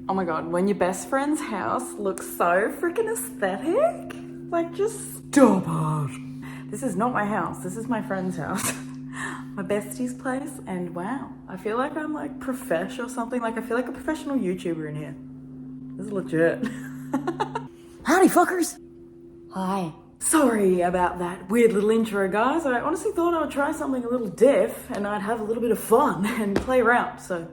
Oh my God, when your best friend's house looks so freaking aesthetic, like just stop it. This is not my house, this is my friend's house. My bestie's place, and wow, I feel like I'm like profesh or something. Like I feel like a professional YouTuber in here. This is legit. Howdy fuckers. Hi. Sorry about that weird little intro, guys. I honestly thought I would try something a little diff and I'd have a little bit of fun and play around, so.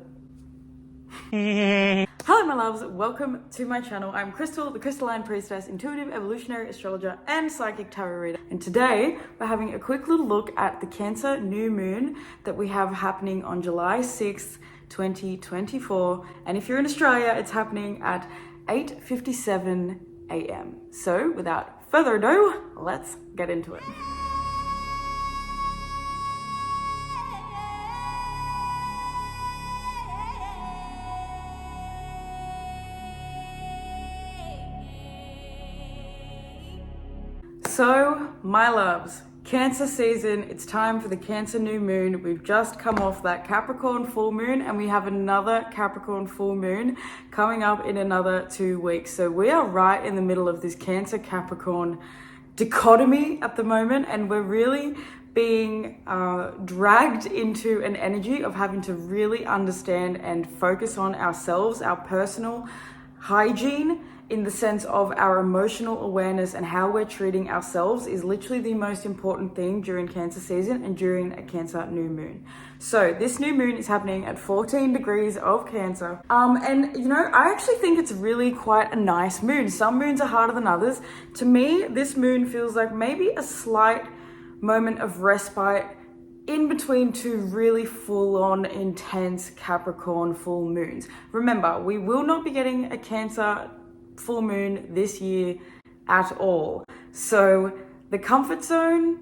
Hello my loves, welcome to my channel. I'm Crystal, the Crystalline Priestess, intuitive evolutionary astrologer and psychic tarot reader. And today we're having a quick little look at the Cancer new moon that we have happening on July 6th, 2024. And if you're in Australia, it's happening at 8:57 a.m. So without further ado, let's get into it. So, my loves, Cancer season, it's time for the Cancer new moon. We've just come off that Capricorn full moon and we have another Capricorn full moon coming up in another 2 weeks. So we are right in the middle of this Cancer Capricorn dichotomy at the moment, and we're really being dragged into an energy of having to really understand and focus on ourselves, our personal hygiene, in the sense of our emotional awareness, and how we're treating ourselves is literally the most important thing during Cancer season and during a Cancer new moon. So this new moon is happening at 14 degrees of Cancer. And you know, I actually think it's really quite a nice moon. Some moons are harder than others. To me, this moon feels like maybe a slight moment of respite in between 2 really full-on intense Capricorn full moons. Remember, we will not be getting a Cancer full moon this year at all. So the comfort zone,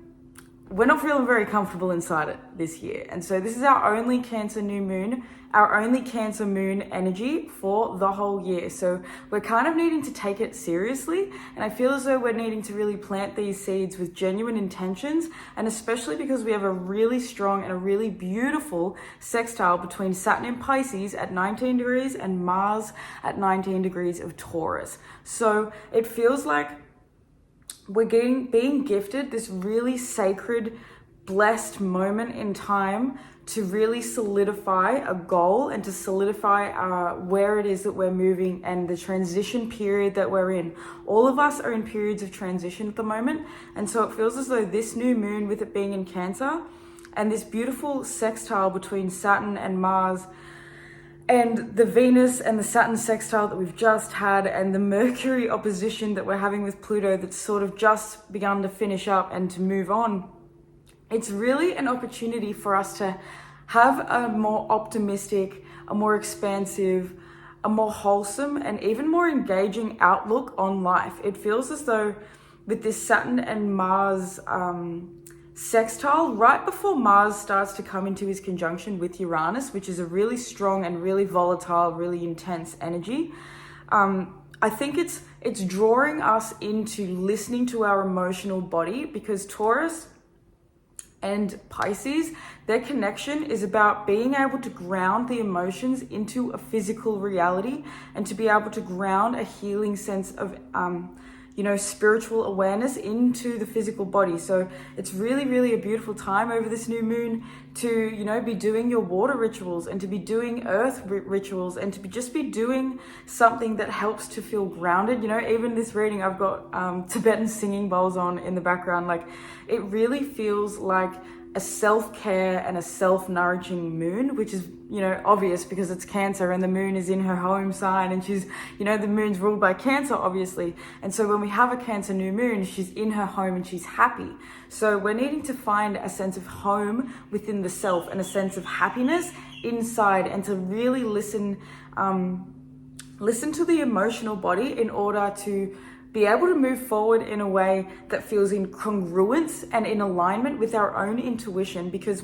we're not feeling very comfortable inside it this year. And so this is our only Cancer new moon, our only Cancer moon energy for the whole year. So we're kind of needing to take it seriously. And I feel as though we're needing to really plant these seeds with genuine intentions. And especially because we have a really strong and a really beautiful sextile between Saturn in Pisces at 19 degrees and Mars at 19 degrees of Taurus. So it feels like we're being gifted this really sacred, blessed moment in time to really solidify a goal and to solidify where it is that we're moving and the transition period that we're in. All of us are in periods of transition at the moment. And so it feels as though this new moon, with it being in Cancer, and this beautiful sextile between Saturn and Mars, and the Venus and the Saturn sextile that we've just had, and the Mercury opposition that we're having with Pluto that's sort of just begun to finish up and to move on, it's really an opportunity for us to have a more optimistic, a more expansive, a more wholesome, and even more engaging outlook on life. It feels as though with this Saturn and Mars sextile, right before Mars starts to come into his conjunction with Uranus, which is a really strong and really volatile, really intense energy, I think it's drawing us into listening to our emotional body, because Taurus and Pisces, their connection is about being able to ground the emotions into a physical reality and to be able to ground a healing sense of spiritual awareness into the physical body. So it's really, really a beautiful time over this new moon to, be doing your water rituals and to be doing earth rituals and to just be doing something that helps to feel grounded. Even this reading, I've got Tibetan singing bowls on in the background. Like, it really feels like a self-care and a self-nourishing moon, which is, obvious because it's Cancer and the moon is in her home sign, and she's, the moon's ruled by Cancer, obviously. And so when we have a Cancer new moon, she's in her home and she's happy. So we're needing to find a sense of home within the self and a sense of happiness inside, and to really listen to the emotional body in order to be able to move forward in a way that feels in congruence and in alignment with our own intuition. Because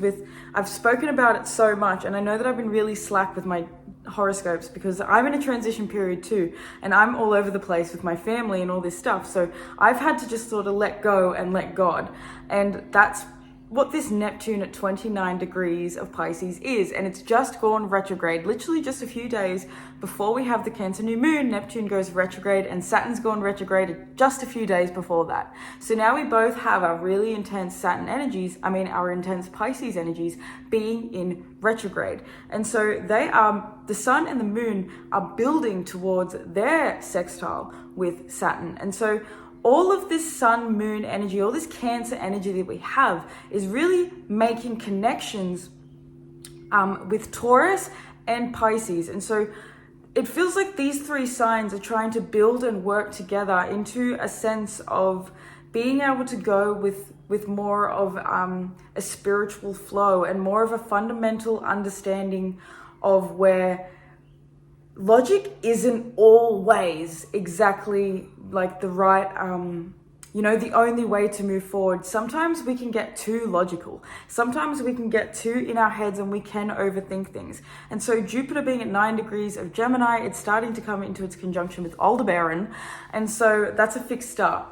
I've spoken about it so much, and I know that I've been really slack with my horoscopes because I'm in a transition period too, and I'm all over the place with my family and all this stuff. So I've had to just sort of let go and let God. And that's what this Neptune at 29 degrees of Pisces is, and it's just gone retrograde. Literally just a few days before we have the Cancer new moon, Neptune goes retrograde and Saturn's gone retrograde just a few days before that. So now we both have our really intense Saturn energies, our intense Pisces energies being in retrograde. And so the sun and the moon are building towards their sextile with Saturn. And so all of this sun, moon energy, all this Cancer energy that we have is really making connections with Taurus and Pisces. And so it feels like these three signs are trying to build and work together into a sense of being able to go with more of a spiritual flow and more of a fundamental understanding of where logic isn't always exactly like the right, the only way to move forward. Sometimes we can get too logical. Sometimes we can get too in our heads and we can overthink things. And so Jupiter being at 9 degrees of Gemini, it's starting to come into its conjunction with Aldebaran. And so that's a fixed start.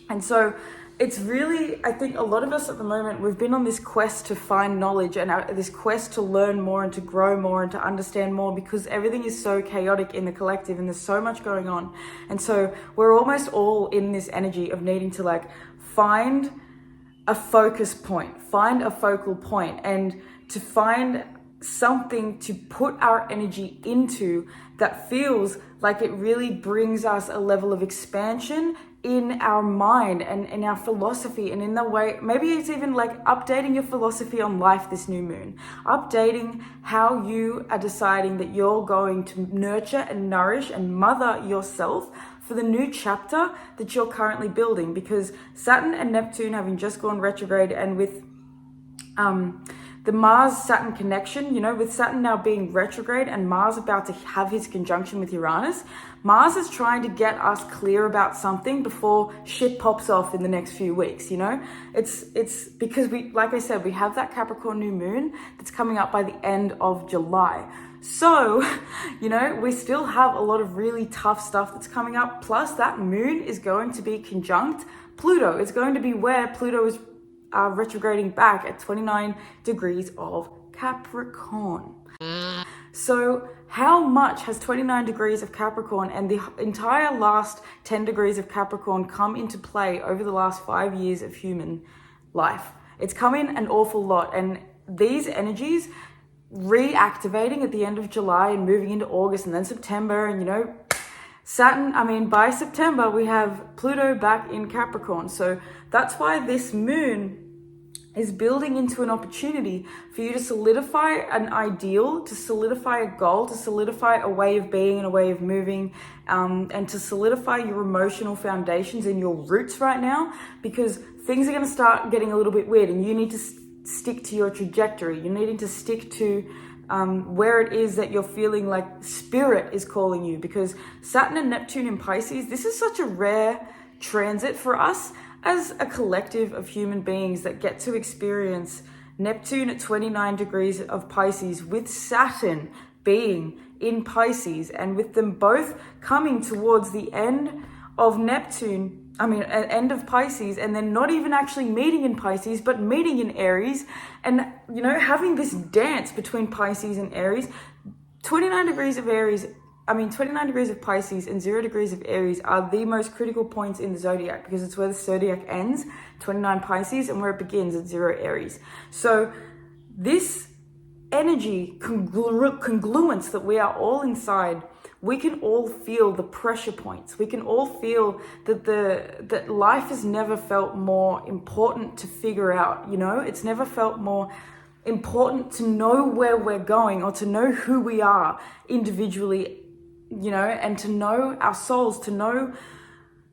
And so it's really, I think a lot of us at the moment, we've been on this quest to find knowledge and this quest to learn more and to grow more and to understand more, because everything is so chaotic in the collective and there's so much going on. And so we're almost all in this energy of needing to find a focus point, find a focal point, and to find something to put our energy into that feels like it really brings us a level of expansion in our mind and in our philosophy and in the way, maybe it's even like updating your philosophy on life this new moon, updating how you are deciding that you're going to nurture and nourish and mother yourself for the new chapter that you're currently building. Because Saturn and Neptune having just gone retrograde, and with the Mars-Saturn connection, with Saturn now being retrograde and Mars about to have his conjunction with Uranus, Mars is trying to get us clear about something before shit pops off in the next few weeks, It's because like I said, we have that Capricorn new moon that's coming up by the end of July. So, we still have a lot of really tough stuff that's coming up. Plus that moon is going to be conjunct Pluto. It's going to be where Pluto is retrograding back at 29 degrees of Capricorn. So how much has 29 degrees of Capricorn and the entire last 10 degrees of Capricorn come into play over the last 5 years of human life? It's come in an awful lot, and these energies reactivating at the end of July and moving into August and then September, and Saturn, by September we have Pluto back in Capricorn. So that's why this moon is building into an opportunity for you to solidify an ideal, to solidify a goal, to solidify a way of being and a way of moving, and to solidify your emotional foundations and your roots right now, because things are going to start getting a little bit weird and you need to stick to your trajectory. You're needing to stick to where it is that you're feeling like spirit is calling you, because Saturn and Neptune in Pisces, this is such a rare transit for us as a collective of human beings that get to experience Neptune at 29 degrees of Pisces with Saturn being in Pisces, and with them both coming towards the end of end of Pisces, and then not even actually meeting in Pisces, but meeting in Aries, and, having this dance between Pisces and Aries. 29 degrees of Pisces and 0 degrees of Aries are the most critical points in the zodiac, because it's where the zodiac ends, 29 Pisces, and where it begins at 0 Aries. So this energy congruence that we are all inside, we can all feel the pressure points. We can all feel that life has never felt more important to figure out, It's never felt more important to know where we're going, or to know who we are individually, and to know our souls, to know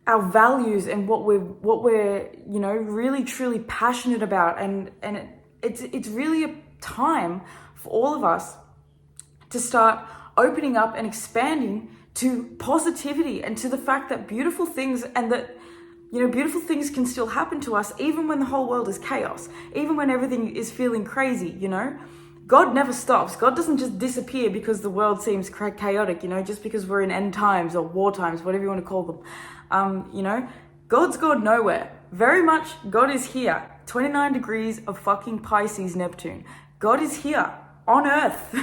our values and what we're really truly passionate about. And it's really a time for all of us to start opening up and expanding to positivity and to the fact that beautiful things, and that beautiful things can still happen to us even when the whole world is chaos, even when everything is feeling crazy. God never stops. God doesn't just disappear because the world seems chaotic, just because we're in end times or war times, whatever you want to call them. God's gone nowhere. Very much God is here. 29 degrees of fucking Pisces Neptune. God is here on earth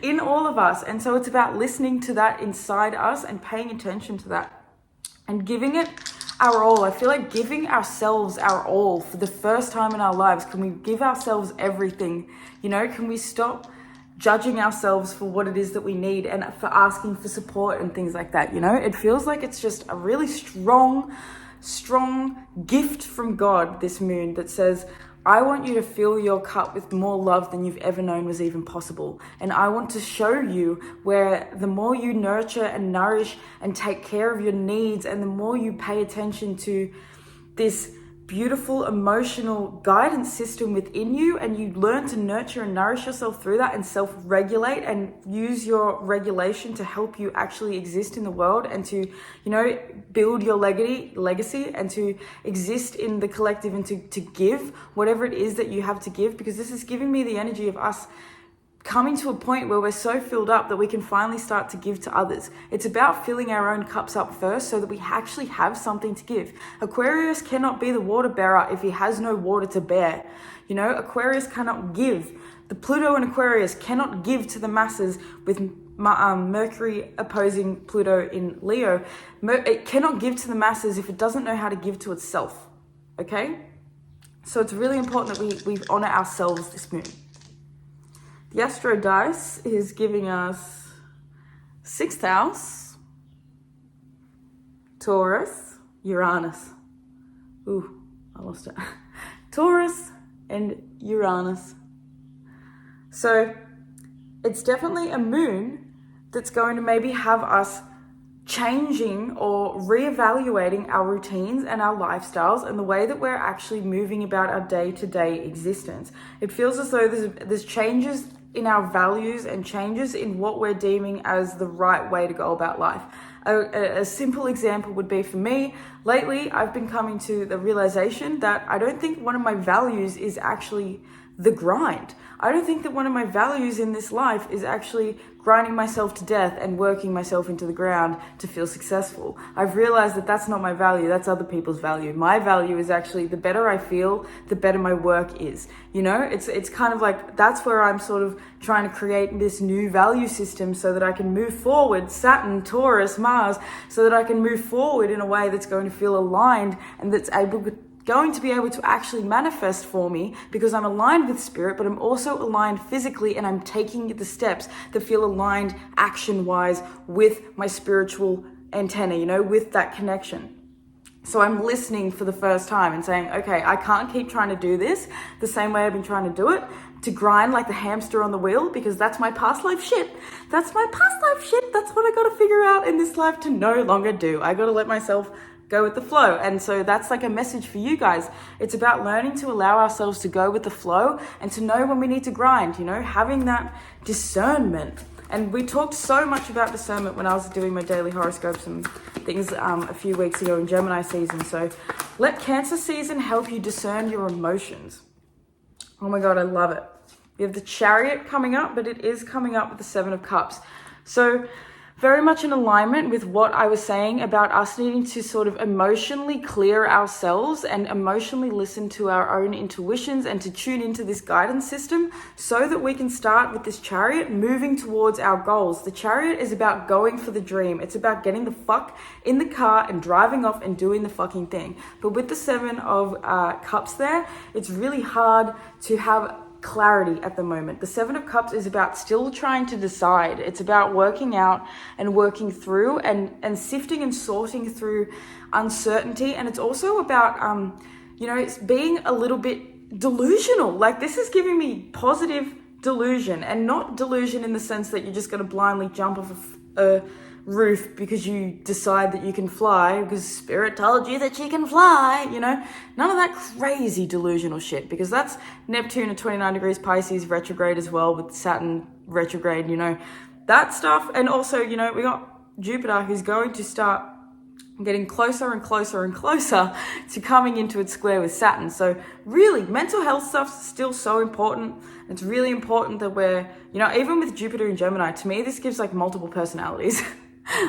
in all of us. And so it's about listening to that inside us and paying attention to that and giving it our all. I feel like giving ourselves our all for the first time in our lives. Can we give ourselves everything? You know, can we stop judging ourselves for what it is that we need and for asking for support and things like that? You know, it feels like it's just a really strong gift from God, this moon, that says, I want you to fill your cup with more love than you've ever known was even possible. And I want to show you where the more you nurture and nourish and take care of your needs, and the more you pay attention to this beautiful emotional guidance system within you, and you learn to nurture and nourish yourself through that and self-regulate and use your regulation to help you actually exist in the world and to, you know, build your legacy and to exist in the collective and to give whatever it is that you have to give, because this is giving me the energy of us coming to a point where we're so filled up that we can finally start to give to others. It's about filling our own cups up first so that we actually have something to give. Aquarius cannot be the water bearer if he has no water to bear. You know, Aquarius cannot give. The Pluto in Aquarius cannot give to the masses with Mercury opposing Pluto in Leo. It cannot give to the masses if it doesn't know how to give to itself. Okay? So it's really important that we honor ourselves this moon. The Astro Dice is giving us 6th house, Taurus, Uranus. Ooh, I lost it. Taurus and Uranus. So it's definitely a moon that's going to maybe have us changing or reevaluating our routines and our lifestyles and the way that we're actually moving about our day-to-day existence. It feels as though there's changes in our values and changes in what we're deeming as the right way to go about life. A simple example would be, for me, lately I've been coming to the realization that I don't think one of my values is actually the grind. I don't think that one of my values in this life is actually grinding myself to death and working myself into the ground to feel successful. I've realized that that's not my value, that's other people's value. My value is actually, the better I feel, the better my work is. You know, it's kind of like, that's where I'm sort of trying to create this new value system so that I can move forward, Saturn, Taurus, Mars, so that I can move forward in a way that's going to feel aligned and that's going to be able to actually manifest for me, because I'm aligned with spirit, but I'm also aligned physically, and I'm taking the steps that feel aligned action-wise with my spiritual antenna, you know, with that connection. So I'm listening for the first time and saying, okay, I can't keep trying to do this the same way I've been trying to do it, to grind like the hamster on the wheel, because that's my past life shit. That's my past life shit. That's what I got to figure out in this life to no longer do. I got to let myself go with the flow. And so that's like a message for you guys. It's about learning to allow ourselves to go with the flow and to know when we need to grind, you know, having that discernment. And we talked so much about discernment when I was doing my daily horoscopes and things a few weeks ago in Gemini season. So let Cancer season help you discern your emotions. Oh my God, I love it. We have the Chariot coming up, but it is coming up with the 7 of Cups. So very much in alignment with what I was saying about us needing to sort of emotionally clear ourselves and emotionally listen to our own intuitions and to tune into this guidance system so that we can start with this Chariot moving towards our goals. The Chariot is about going for the dream. It's about getting the fuck in the car and driving off and doing the fucking thing. But with the 7 of Cups there, it's really hard to have clarity at the moment. The 7 of Cups is about still trying to decide. It's about working out and working through and sifting and sorting through uncertainty. And it's also about, you know, it's being a little bit delusional. Like, this is giving me positive delusion, and not delusion in the sense that you're just going to blindly jump off a roof because you decide that you can fly because spirit told you that you can fly, you know, none of that crazy delusional shit, because that's Neptune at 29 degrees Pisces retrograde as well, with Saturn retrograde, you know, that stuff. And also, you know, we got Jupiter, who's going to start getting closer and closer and closer to coming into its square with Saturn. So really, mental health stuff's still so important. It's really important that we're, you know, even with Jupiter and Gemini, to me, this gives like multiple personalities.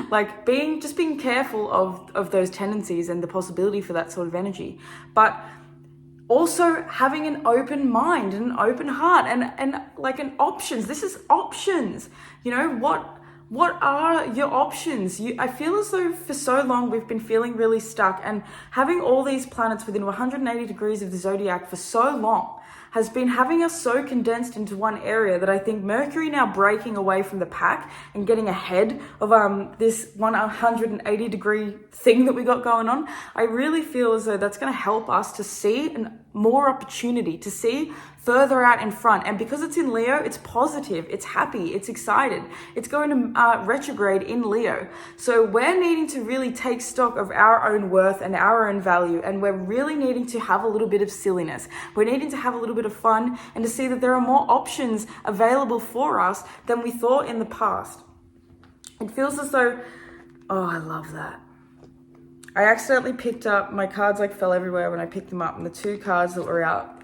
Like being careful of those tendencies and the possibility for that sort of energy. But also having an open mind and an open heart and like an options. This is options. You know, what are your options? I feel as though for so long we've been feeling really stuck, and having all these planets within 180 degrees of the zodiac for so long has been having us so condensed into one area that I think Mercury now breaking away from the pack and getting ahead of this 180 degree thing that we got going on, I really feel as though that's going to help us to see more opportunity, to see further out in front. And because it's in Leo, it's positive, it's happy, it's excited. It's going to retrograde in Leo. So we're needing to really take stock of our own worth and our own value. And we're really needing to have a little bit of silliness. We're needing to have a little bit of fun and to see that there are more options available for us than we thought in the past. It feels as though, oh, I love that. I accidentally picked up, my cards like fell everywhere when I picked them up, and the two cards that were out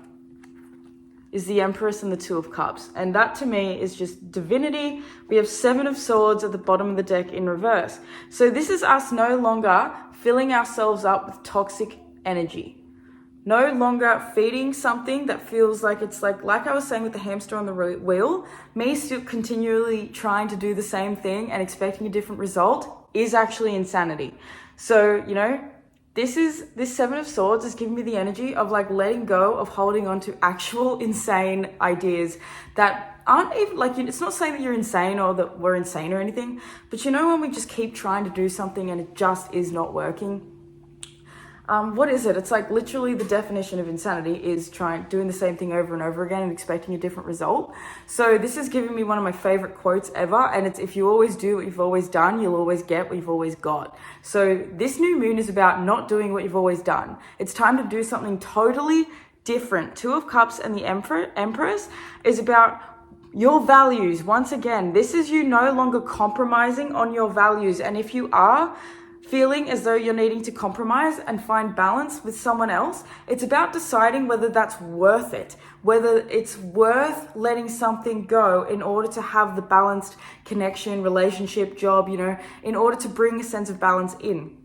is the Empress and the Two of Cups. And that to me is just divinity. We have Seven of Swords at the bottom of the deck in reverse. So this is us no longer filling ourselves up with toxic energy. No longer feeding something that feels like it's like I was saying with the hamster on the wheel, me still continually trying to do the same thing and expecting a different result is actually insanity. So, you know, this Seven of Swords is giving me the energy of like letting go of holding on to actual insane ideas that aren't even like, it's not saying that you're insane or that we're insane or anything, but you know, when we just keep trying to do something and it just is not working. What is it? It's like literally the definition of insanity is doing the same thing over and over again and expecting a different result. So this is giving me one of my favorite quotes ever. And it's, if you always do what you've always done, you'll always get what you've always got. So this new moon is about not doing what you've always done. It's time to do something totally different. Two of Cups and the Empress is about your values. Once again, this is you no longer compromising on your values. And if you are feeling as though you're needing to compromise and find balance with someone else, it's about deciding whether that's worth it, whether it's worth letting something go in order to have the balanced connection, relationship, job, you know, in order to bring a sense of balance in.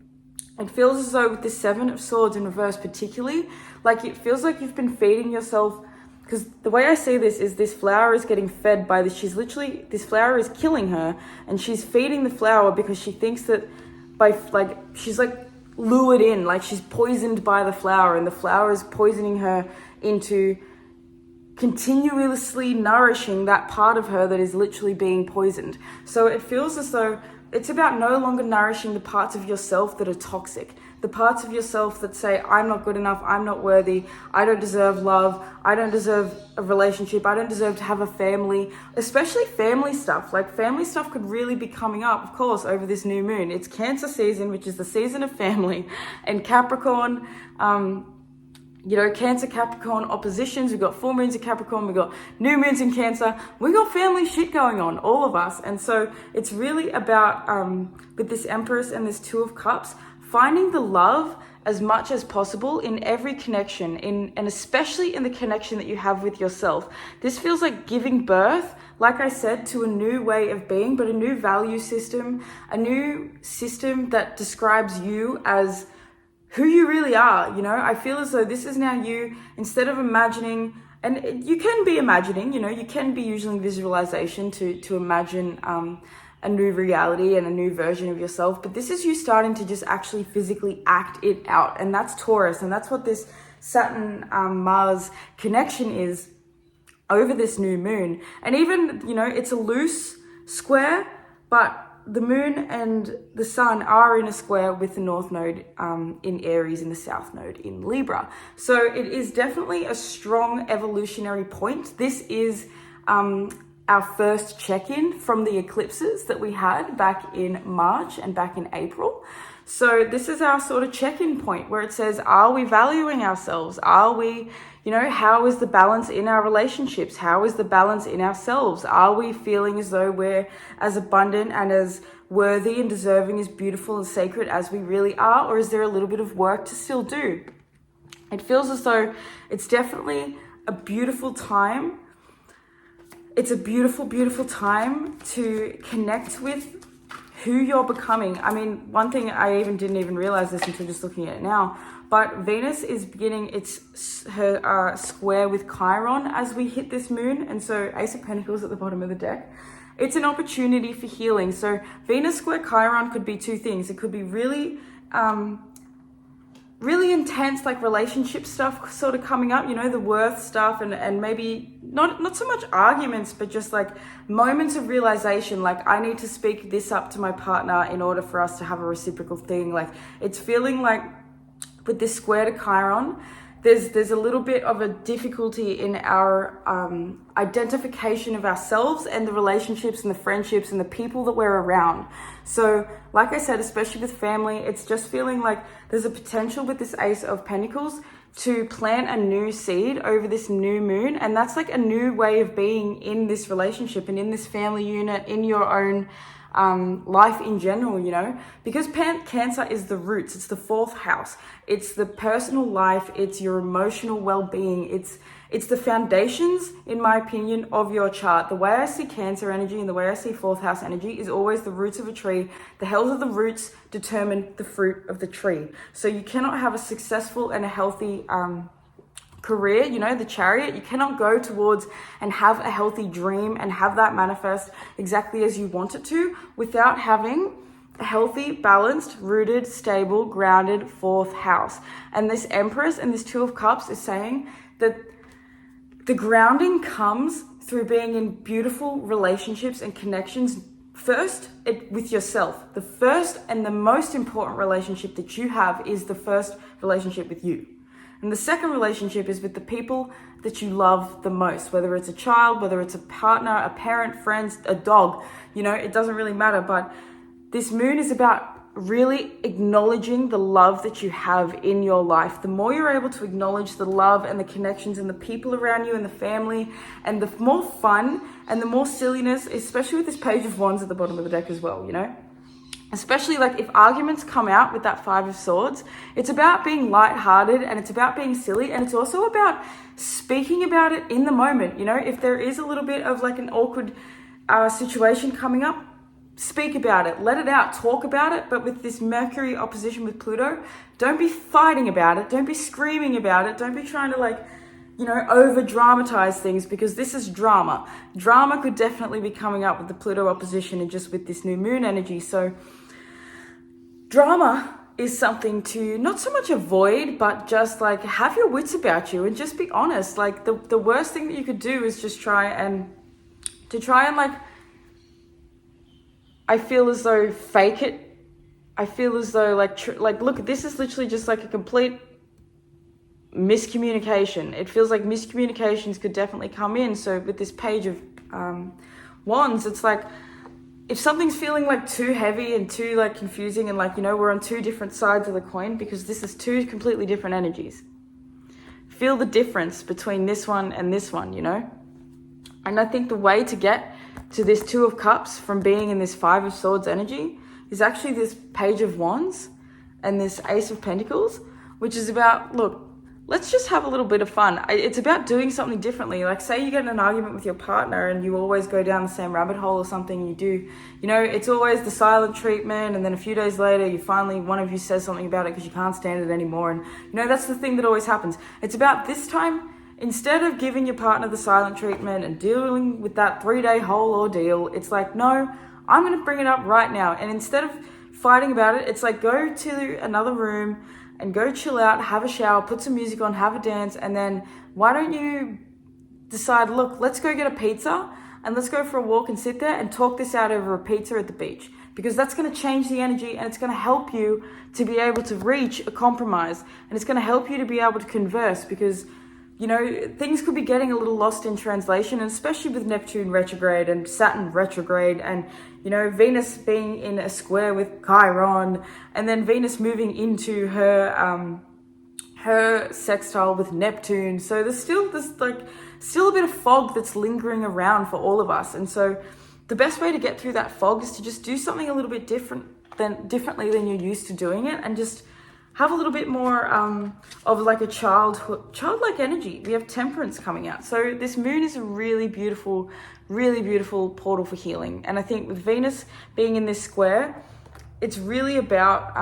It feels as though with this Seven of Swords in reverse particularly, like it feels like you've been feeding yourself, because the way I see this is this flower is getting fed by this, this flower is killing her, and she's feeding the flower because she thinks that she's like lured in, like she's poisoned by the flower, and the flower is poisoning her into continuously nourishing that part of her that is literally being poisoned. So it feels as though it's about no longer nourishing the parts of yourself that are toxic, the parts of yourself that say, I'm not good enough, I'm not worthy, I don't deserve love, I don't deserve a relationship, I don't deserve to have a family, especially family stuff. Like family stuff could really be coming up, of course, over this new moon. It's Cancer season, which is the season of family, and Capricorn, you know, Cancer, Capricorn oppositions. We've got full moons in Capricorn, we've got new moons in Cancer. We got family shit going on, all of us. And so it's really about, with this Empress and this Two of Cups, finding the love as much as possible in every connection, and especially in the connection that you have with yourself. This feels like giving birth, like I said, to a new way of being, but a new value system, a new system that describes you as who you really are. You know, I feel as though this is now you, instead of imagining, and you can be imagining, you know, you can be using visualization to imagine a new reality and a new version of yourself, but this is you starting to just actually physically act it out. And that's Taurus, and that's what this Saturn Mars connection is over this new moon. And even, you know, it's a loose square, but the moon and the sun are in a square with the north node in Aries and the south node in Libra. So it is definitely a strong evolutionary point. This is our first check-in from the eclipses that we had back in March and back in April. So this is our sort of check-in point where it says, are we valuing ourselves? Are we, you know, how is the balance in our relationships? How is the balance in ourselves? Are we feeling as though we're as abundant and as worthy and deserving, as beautiful and sacred as we really are? Or is there a little bit of work to still do? It feels as though it's definitely a beautiful time. It's a beautiful, beautiful time to connect with who you're becoming. I mean, one thing I didn't even realize this until just looking at it now, but Venus is beginning her square with Chiron as we hit this moon. And so Ace of Pentacles at the bottom of the deck. It's an opportunity for healing. So Venus square Chiron could be two things. It could be really, really intense, like relationship stuff sort of coming up, you know, the worth stuff, and maybe not so much arguments, but just like moments of realization, like I need to speak this up to my partner in order for us to have a reciprocal thing. Like it's feeling like with this square to Chiron, there's a little bit of a difficulty in our identification of ourselves and the relationships and the friendships and the people that we're around. So like I said, especially with family, it's just feeling like there's a potential with this Ace of Pentacles to plant a new seed over this new moon. And that's like a new way of being in this relationship and in this family unit, in your own life in general, you know, because Cancer is the roots, it's the fourth house, it's the personal life, it's your emotional well-being, it's the foundations, in my opinion, of your chart. The way I see Cancer energy and the way I see fourth house energy is always the roots of a tree. The health of the roots determine the fruit of the tree. So you cannot have a successful and a healthy career, you know, the Chariot, you cannot go towards and have a healthy dream and have that manifest exactly as you want it to without having a healthy, balanced, rooted, stable, grounded fourth house. And this Empress and this Two of Cups is saying that the grounding comes through being in beautiful relationships and connections first with yourself. The first and the most important relationship that you have is the first relationship with you. And the second relationship is with the people that you love the most, whether it's a child, whether it's a partner, a parent, friends, a dog, you know, it doesn't really matter. But this moon is about really acknowledging the love that you have in your life. The more you're able to acknowledge the love and the connections and the people around you and the family, and the more fun and the more silliness, especially with this Page of Wands at the bottom of the deck as well, you know? Especially like if arguments come out with that Five of Swords, it's about being lighthearted and it's about being silly, and it's also about speaking about it in the moment. You know, if there is a little bit of like an awkward situation coming up, speak about it, let it out, talk about it. But with this Mercury opposition with Pluto, don't be fighting about it, don't be screaming about it, don't be trying to like, you know, over dramatize things, because this is drama. Drama could definitely be coming up with the Pluto opposition and just with this new moon energy. So drama is something to not so much avoid, but just like have your wits about you and just be honest. Like the worst thing that you could do is just try and like, I feel as though fake it. I feel as though like look, this is literally just like a complete miscommunication. It feels like miscommunications could definitely come in. So with this Page of Wands, it's like if something's feeling like too heavy and too like confusing, and like, you know, we're on two different sides of the coin because this is two completely different energies. Feel the difference between this one and this one, you know? And I think the way to get to this Two of Cups from being in this Five of Swords energy is actually this Page of Wands and this Ace of Pentacles, which is about, look, let's just have a little bit of fun. It's about doing something differently. Like say you get in an argument with your partner and you always go down the same rabbit hole or something, you do, you know, it's always the silent treatment, and then a few days later you finally, one of you says something about it because you can't stand it anymore. And you know, that's the thing that always happens. It's about this time, instead of giving your partner the silent treatment and dealing with that 3-day whole ordeal, it's like, no, I'm going to bring it up right now. And instead of fighting about it, it's like go to another room and go chill out, have a shower, put some music on, have a dance, and then why don't you decide, look, let's go get a pizza and let's go for a walk and sit there and talk this out over a pizza at the beach, because that's going to change the energy and it's going to help you to be able to reach a compromise, and it's going to help you to be able to converse, because, you know, things could be getting a little lost in translation, and especially with Neptune retrograde and Saturn retrograde, and, you know, Venus being in a square with Chiron, and then Venus moving into her sextile with Neptune. So there's still a bit of fog that's lingering around for all of us. And so the best way to get through that fog is to just do something a little bit differently than you're used to doing it, and just have a little bit more of like a childlike energy. We have temperance coming out. So this moon is a really beautiful portal for healing. And I think with Venus being in this square, it's really about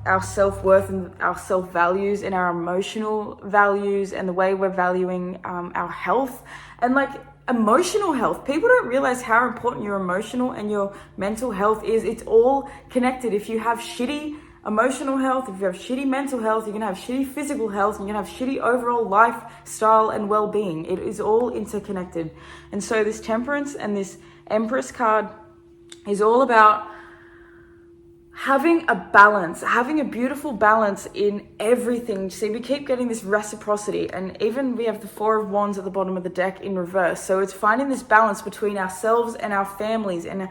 our self-worth and our self-values and our emotional values and the way we're valuing our health and like emotional health. People don't realize how important your emotional and your mental health is. It's all connected. If you have shitty emotional health, if you have shitty mental health, you're gonna have shitty physical health, you're gonna have shitty overall lifestyle and well-being. It is all interconnected. And so this temperance and this Empress card is all about having a balance, having a beautiful balance in everything. See, we keep getting this reciprocity, and even we have the Four of Wands at the bottom of the deck in reverse. So it's finding this balance between ourselves and our families, and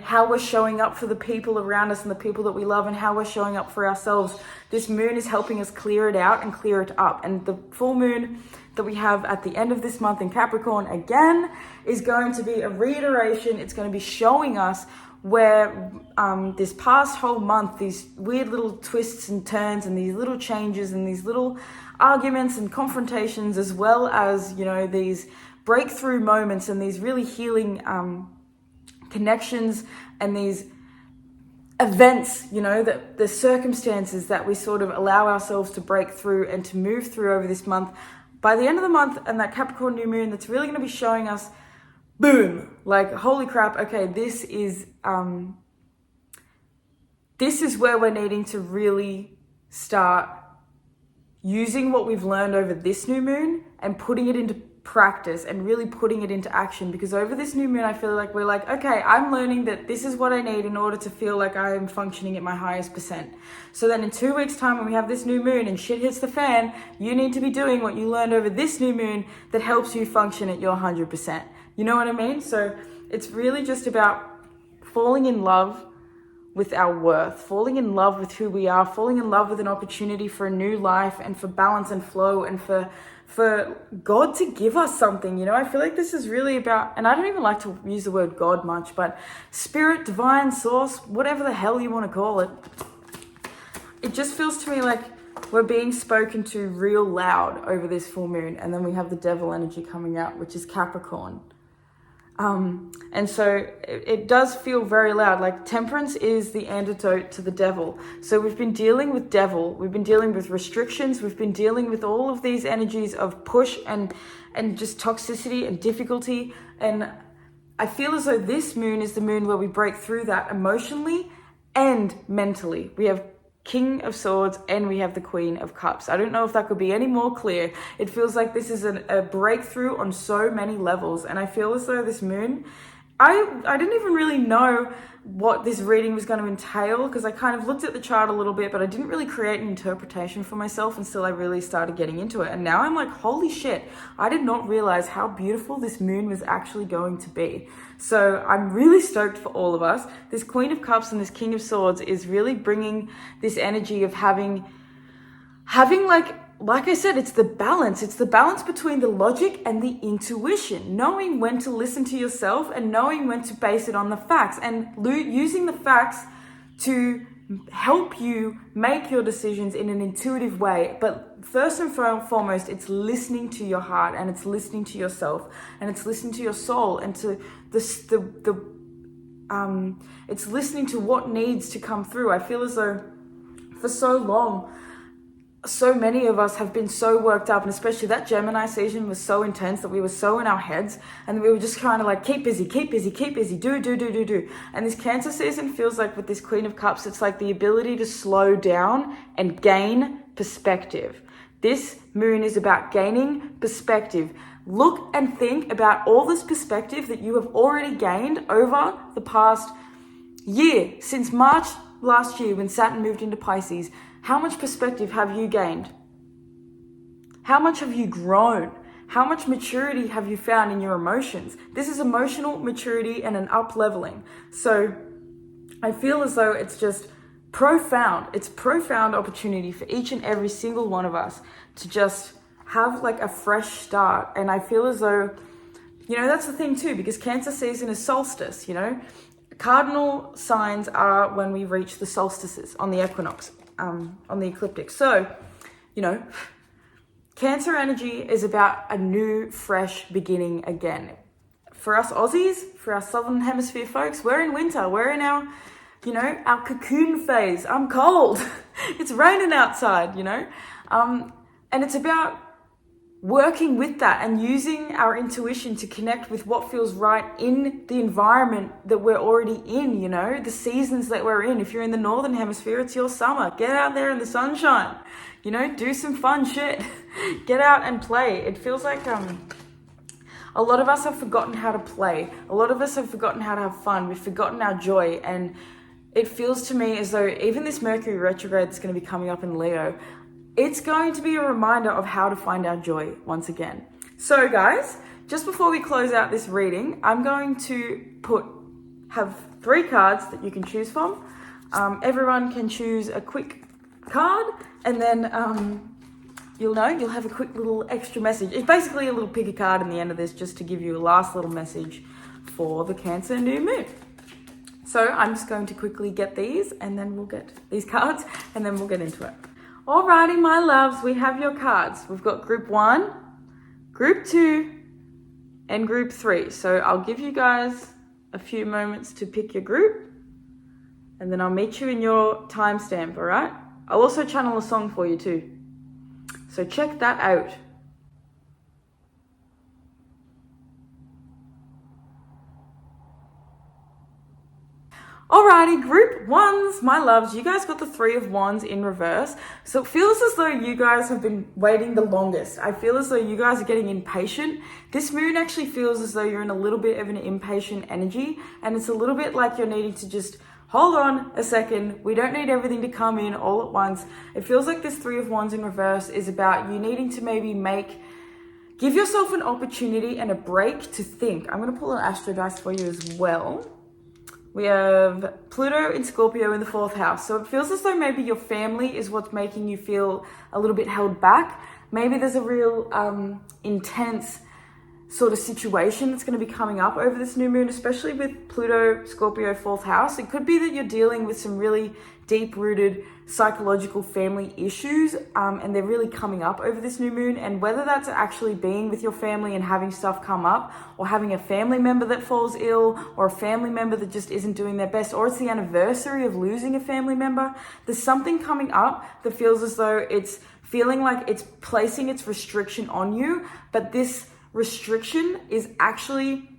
how we're showing up for the people around us and the people that we love, and how we're showing up for ourselves. This moon is helping us clear it out and clear it up. And the full moon that we have at the end of this month in Capricorn again is going to be a reiteration. It's going to be showing us where this past whole month, these weird little twists and turns and these little changes and these little arguments and confrontations, as well as, you know, these breakthrough moments and these really healing connections and these events, you know, that the circumstances that we sort of allow ourselves to break through and to move through over this month. By the end of the month and that Capricorn new moon, that's really going to be showing us, boom, like, holy crap, okay, this is where we're needing to really start using what we've learned over this new moon and putting it into practice and really putting it into action. Because over this new moon, I feel like we're like, okay, I'm learning that this is what I need in order to feel like I am functioning at my highest percent. So then in 2 weeks time, when we have this new moon and shit hits the fan, you need to be doing what you learned over this new moon that helps you function at your 100%. You know what I mean? So it's really just about falling in love with our worth, falling in love with who we are, falling in love with an opportunity for a new life and for balance and flow and for God to give us something. You know, I feel like this is really about, and I don't even like to use the word God much, but spirit, divine, source, whatever the hell you want to call it. It just feels to me like we're being spoken to real loud over this full moon. And then we have the devil energy coming out, which is Capricorn. And so it does feel very loud. Like temperance is the antidote to the devil. So we've been dealing with devil, we've been dealing with restrictions, we've been dealing with all of these energies of push and just toxicity and difficulty. And I feel as though this moon is the moon where we break through that emotionally and mentally. We have King of Swords and we have the Queen of Cups. I don't know if that could be any more clear. It feels like this is a breakthrough on so many levels. And I feel as though this moon, I didn't even really know what this reading was going to entail, because I kind of looked at the chart a little bit, but I didn't really create an interpretation for myself until I really started getting into it. And now I'm like, holy shit, I did not realize how beautiful this moon was actually going to be. So I'm really stoked for all of us. This Queen of Cups and this King of Swords is really bringing this energy of having like I said, it's the balance. It's the balance between the logic and the intuition, knowing when to listen to yourself and knowing when to base it on the facts, and using the facts to help you make your decisions in an intuitive way. But first and foremost, it's listening to your heart, and it's listening to yourself, and it's listening to your soul, and to it's listening to what needs to come through. I feel as though for so long, so many of us have been so worked up, and especially that Gemini season was so intense that we were so in our heads, and we were just trying to like keep busy, do. And this Cancer season feels like, with this Queen of Cups, it's like the ability to slow down and gain perspective. This moon is about gaining perspective. Look and think about all this perspective that you have already gained over the past year, since March last year when Saturn moved into Pisces. How much perspective have you gained? How much have you grown? How much maturity have you found in your emotions? This is emotional maturity and an up-leveling. So I feel as though it's just profound. It's profound opportunity for each and every single one of us to just have like a fresh start. And I feel as though, you know, that's the thing too, because Cancer season is solstice, you know. Cardinal signs are when we reach the solstices on the equinox. on the ecliptic. So, you know, Cancer energy is about a new, fresh beginning again. For us Aussies, for our Southern Hemisphere folks, we're in winter. We're in our, you know, our cocoon phase. I'm cold. It's raining outside, you know. And it's about working with that and using our intuition to connect with what feels right in the environment that we're already in, you know, the seasons that we're in. If you're in the Northern Hemisphere, it's your summer. Get out there in the sunshine, you know, do some fun shit. Get out and play. It feels like a lot of us have forgotten how to play. A lot of us have forgotten how to have fun. We've forgotten our joy. And it feels to me as though even this Mercury retrograde that's going to be coming up in Leo, it's going to be a reminder of how to find our joy once again. So guys, just before we close out this reading, I'm going to have 3 cards that you can choose from. Everyone can choose a quick card, and then you'll have a quick little extra message. It's basically a little pick a card in the end of this, just to give you a last little message for the Cancer new moon. So I'm just going to quickly get these, and then we'll get these cards, and then we'll get into it. Alrighty, my loves, we have your cards. We've got group 1, group 2, and group 3. So I'll give you guys a few moments to pick your group, and then I'll meet you in your timestamp, all right? I'll also channel a song for you too. So check that out. Alrighty, group 1s, my loves, you guys got the 3 of Wands in reverse. So it feels as though you guys have been waiting the longest. I feel as though you guys are getting impatient. This moon actually feels as though you're in a little bit of an impatient energy, and it's a little bit like you're needing to just hold on a second. We don't need everything to come in all at once. It feels like this 3 of Wands in reverse is about you needing to maybe give yourself an opportunity and a break to think. I'm going to pull an astro dice for you as well. We have Pluto in Scorpio in the 4th house. So it feels as though maybe your family is what's making you feel a little bit held back. Maybe there's a real intense sort of situation that's going to be coming up over this new moon, especially with Pluto, Scorpio, 4th house. It could be that you're dealing with some really deep-rooted psychological family issues, and they're really coming up over this new moon. And whether that's actually being with your family and having stuff come up, or having a family member that falls ill, or a family member that just isn't doing their best, or it's the anniversary of losing a family member, there's something coming up that feels as though it's feeling like it's placing its restriction on you, but this restriction is actually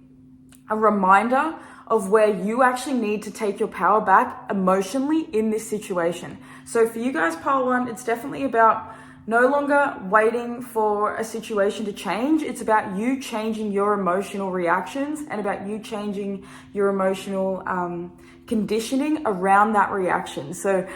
a reminder of where you actually need to take your power back emotionally in this situation. So for you guys, pile 1, it's definitely about no longer waiting for a situation to change. It's about you changing your emotional reactions and about you changing your emotional conditioning around that reaction. So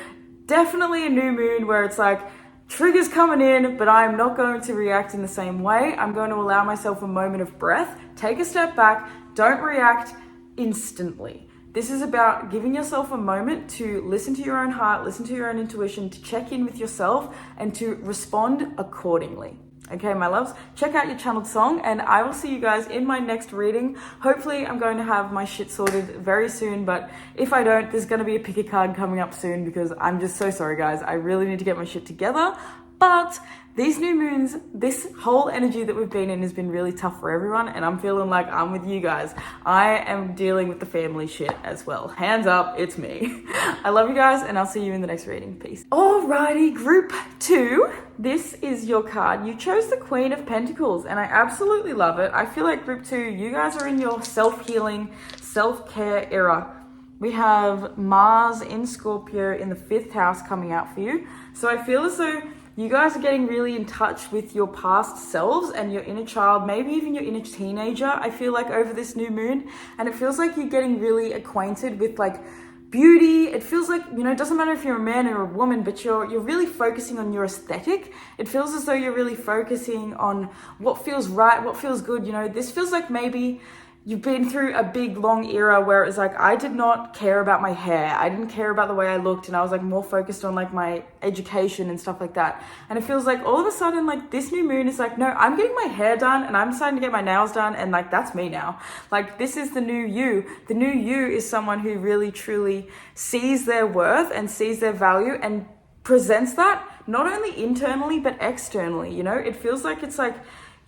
definitely a new moon where it's like, triggers coming in, but I'm not going to react in the same way. I'm going to allow myself a moment of breath, take a step back, don't react instantly. This is about giving yourself a moment to listen to your own heart, listen to your own intuition, to check in with yourself and to respond accordingly. Okay, my loves, check out your channeled song, and I will see you guys in my next reading. Hopefully I'm going to have my shit sorted very soon, but if I don't, there's going to be a pick a card coming up soon because I'm just so sorry, guys. I really need to get my shit together. But these new moons, this whole energy that we've been in has been really tough for everyone, and I'm feeling like I'm with you guys. I am dealing with the family shit as well. Hands up, it's me. I love you guys, and I'll see you in the next reading. Peace. Alrighty, group 2. This is your card. You chose the Queen of Pentacles, and I absolutely love it. I feel like group 2, you guys are in your self-healing, self-care era. We have Mars in Scorpio in the 5th house coming out for you. So I feel as though you guys are getting really in touch with your past selves and your inner child, maybe even your inner teenager, I feel like, over this new moon. And it feels like you're getting really acquainted with like beauty. It feels like, you know, it doesn't matter if you're a man or a woman, but you're really focusing on your aesthetic. It feels as though you're really focusing on what feels right, what feels good. You know, this feels like maybe you've been through a big long era where it was like, I did not care about my hair. I didn't care about the way I looked, and I was like more focused on like my education and stuff like that. And it feels like all of a sudden, like this new moon is like, no, I'm getting my hair done and I'm deciding to get my nails done, and like that's me now. Like this is the new you. The new you is someone who really truly sees their worth and sees their value and presents that not only internally but externally. You know, it feels like it's like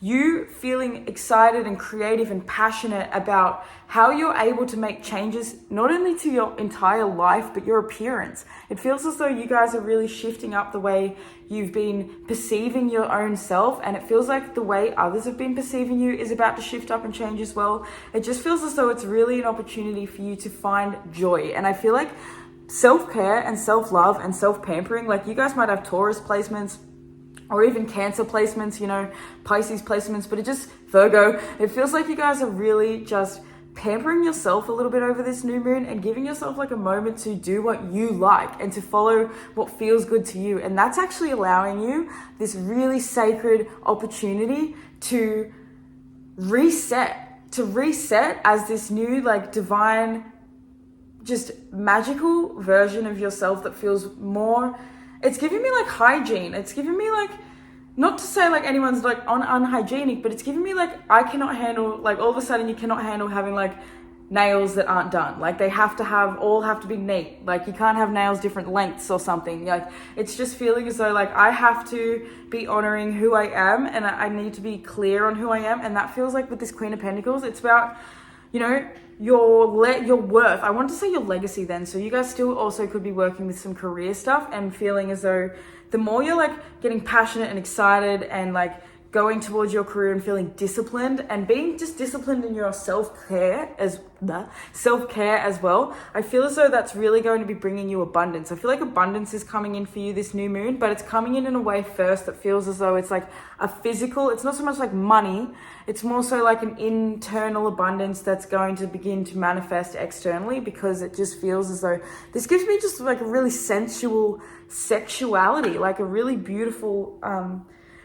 you feeling excited and creative and passionate about how you're able to make changes not only to your entire life but your appearance. It feels as though you guys are really shifting up the way you've been perceiving your own self, and it feels like the way others have been perceiving you is about to shift up and change as well. It just feels as though it's really an opportunity for you to find joy. And I feel like self-care and self-love and self-pampering, like you guys might have Taurus placements or even Cancer placements, you know, Pisces placements, but it just, Virgo, it feels like you guys are really just pampering yourself a little bit over this new moon and giving yourself like a moment to do what you like and to follow what feels good to you. And that's actually allowing you this really sacred opportunity to reset as this new like divine, just magical version of yourself that feels more, it's giving me like hygiene. It's giving me like, not to say like anyone's like unhygienic, but it's giving me like, I cannot handle, like all of a sudden you cannot handle having like nails that aren't done. Like they have to be neat. Like you can't have nails different lengths or something. Like it's just feeling as though like I have to be honoring who I am, and I need to be clear on who I am. And that feels like with this Queen of Pentacles, it's about, you know, your worth. I want to say your legacy then. So you guys still also could be working with some career stuff and feeling as though the more you're like getting passionate and excited and like going towards your career and feeling disciplined and being just disciplined in your self-care as well, I feel as though that's really going to be bringing you abundance. I feel like abundance is coming in for you this new moon, but it's coming in a way first that feels as though it's like a physical, it's not so much like money, it's more so like an internal abundance that's going to begin to manifest externally, because it just feels as though this gives me just like a really sensual sexuality, like a really beautiful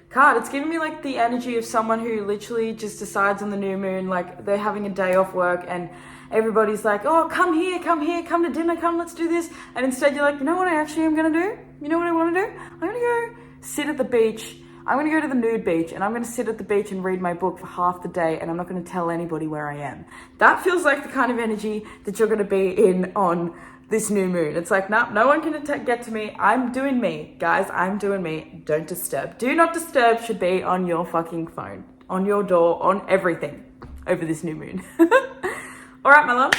card. It's giving me like the energy of someone who literally just decides on the new moon, like they're having a day off work and everybody's like, oh, come here, come to dinner, come, let's do this. And instead you're like, you know what I actually am going to do? You know what I want to do? I'm going to go sit at the beach. I'm going to go to the nude beach and I'm going to sit at the beach and read my book for half the day, and I'm not going to tell anybody where I am. That feels like the kind of energy that you're going to be in on this new moon. It's like, nah, no one can get to me. I'm doing me. Guys, I'm doing me. Don't disturb. Do not disturb should be on your fucking phone, on your door, on everything over this new moon. All right, my love.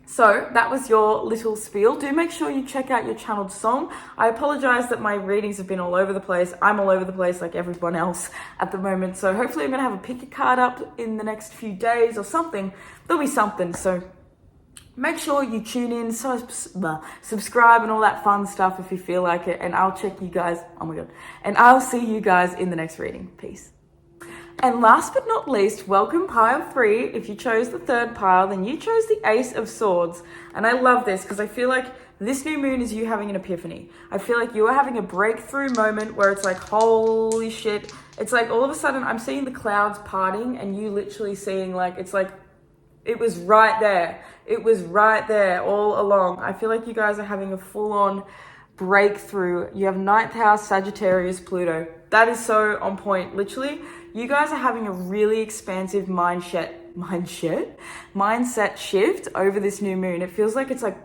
So that was your little spiel. Do make sure you check out your channeled song. I apologize that my readings have been all over the place. I'm all over the place like everyone else at the moment. So hopefully I'm going to have a pick a card up in the next few days or something. There'll be something. So make sure you tune in, subscribe and all that fun stuff if you feel like it. And I'll check you guys. Oh my God. And I'll see you guys in the next reading. Peace. And last but not least, welcome pile 3. If you chose the third pile, then you chose the Ace of Swords. And I love this because I feel like this new moon is you having an epiphany. I feel like you are having a breakthrough moment where it's like, holy shit. It's like all of a sudden I'm seeing the clouds parting and you literally seeing like, it's like, it was right there. It was right there all along. I feel like you guys are having a full-on breakthrough. You have 9th house, Sagittarius, Pluto. That is so on point. Literally, you guys are having a really expansive mindset shift over this new moon. It feels like it's like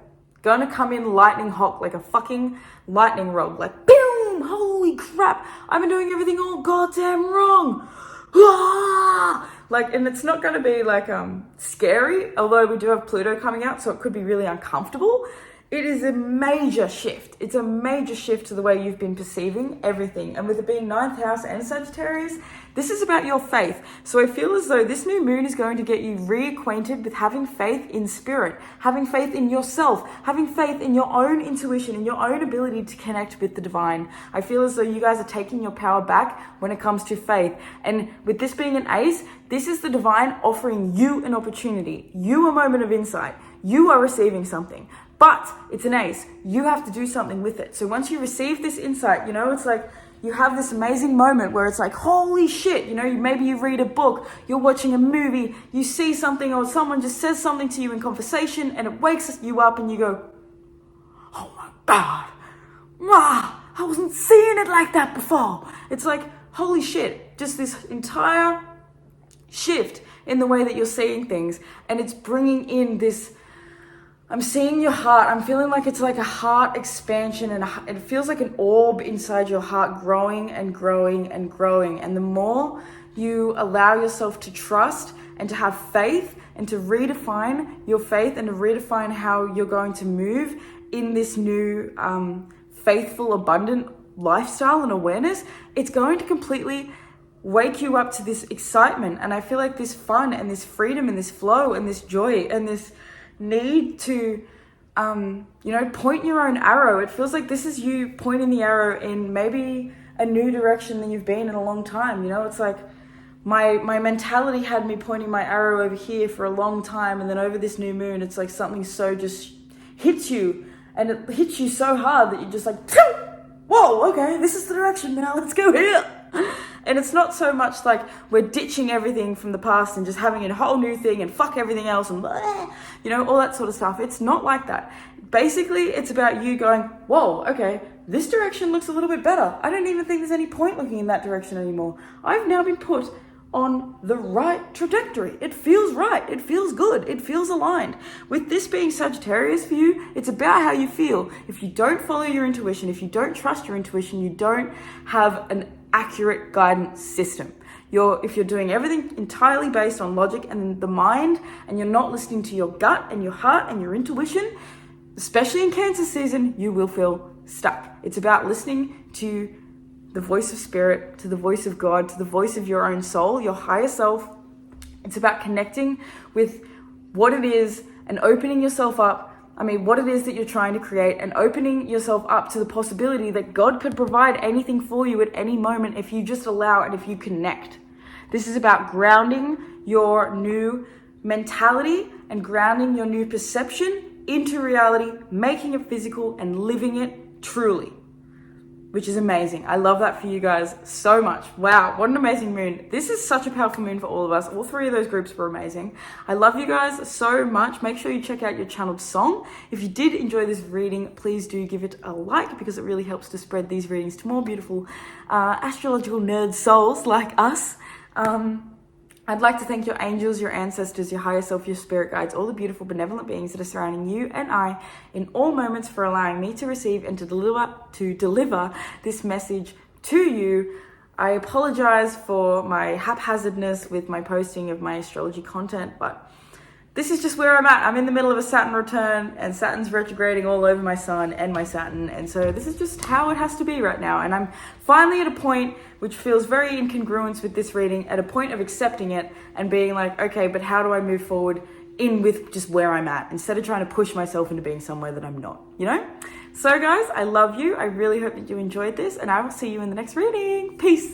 gonna come in lightning hot, like a fucking lightning rod. Like, boom! Holy crap! I've been doing everything all goddamn wrong. Ah! Like, and it's not going to be like scary, although we do have Pluto coming out, so it could be really uncomfortable. It is a major shift. It's a major shift to the way you've been perceiving everything. And with it being 9th house and Sagittarius, this is about your faith. So I feel as though this new moon is going to get you reacquainted with having faith in spirit, having faith in yourself, having faith in your own intuition and your own ability to connect with the divine. I feel as though you guys are taking your power back when it comes to faith. And with this being an ace, this is the divine offering you an opportunity, you a moment of insight. You are receiving something. But it's an ace. You have to do something with it. So once you receive this insight, you know, it's like you have this amazing moment where it's like, holy shit, you know, maybe you read a book, you're watching a movie, you see something or someone just says something to you in conversation and it wakes you up and you go, oh my God, wow, I wasn't seeing it like that before. It's like, holy shit, just this entire shift in the way that you're seeing things. And it's bringing in this I'm seeing your heart. I'm feeling like it's like a heart expansion, and it feels like an orb inside your heart growing and growing and growing. And the more you allow yourself to trust and to have faith and to redefine your faith and to redefine how you're going to move in this new faithful, abundant lifestyle and awareness, it's going to completely wake you up to this excitement. And I feel like this fun and this freedom and this flow and this joy and this need to, point your own arrow. It feels like this is you pointing the arrow in maybe a new direction than you've been in a long time. It's like my mentality had me pointing my arrow over here for a long time, and then over this new moon, it's like something so just hits you, and it hits you so hard that you're just like, whoa, okay, this is the direction now, let's go here. And it's not so much like we're ditching everything from the past and just having a whole new thing and fuck everything else and all that sort of stuff. It's not like that. Basically, it's about you going, whoa, okay, this direction looks a little bit better. I don't even think there's any point looking in that direction anymore. I've now been put on the right trajectory. It feels right. It feels good. It feels aligned. With this being Sagittarius for you, it's about how you feel. If you don't follow your intuition, if you don't trust your intuition, you don't have an accurate guidance system. If you're doing everything entirely based on logic and the mind, and you're not listening to your gut and your heart and your intuition, especially in Cancer season, you will feel stuck. It's about listening to the voice of spirit, to the voice of God, to the voice of your own soul, your higher self. It's about connecting with what it is and opening yourself up. What it is that you're trying to create, and opening yourself up to the possibility that God could provide anything for you at any moment if you just allow and if you connect. This is about grounding your new mentality and grounding your new perception into reality, making it physical and living it truly, which is amazing. I love that for you guys so much. Wow, what an amazing moon. This is such a powerful moon for all of us. All three of those groups were amazing. I love you guys so much. Make sure you check out your channeled song. If you did enjoy this reading, please do give it a like, because it really helps to spread these readings to more beautiful astrological nerd souls like us. I'd like to thank your angels, your ancestors, your higher self, your spirit guides, all the beautiful benevolent beings that are surrounding you and I in all moments, for allowing me to receive and to deliver this message to you. I apologize for my haphazardness with my posting of my astrology content, but this is just where I'm at. I'm in the middle of a Saturn return, and Saturn's retrograding all over my sun and my Saturn. And so this is just how it has to be right now. And I'm finally at a point which feels very in congruence with this reading, at a point of accepting it and being like, okay, but how do I move forward in with just where I'm at, instead of trying to push myself into being somewhere that I'm not, So guys, I love you. I really hope that you enjoyed this, and I will see you in the next reading. Peace.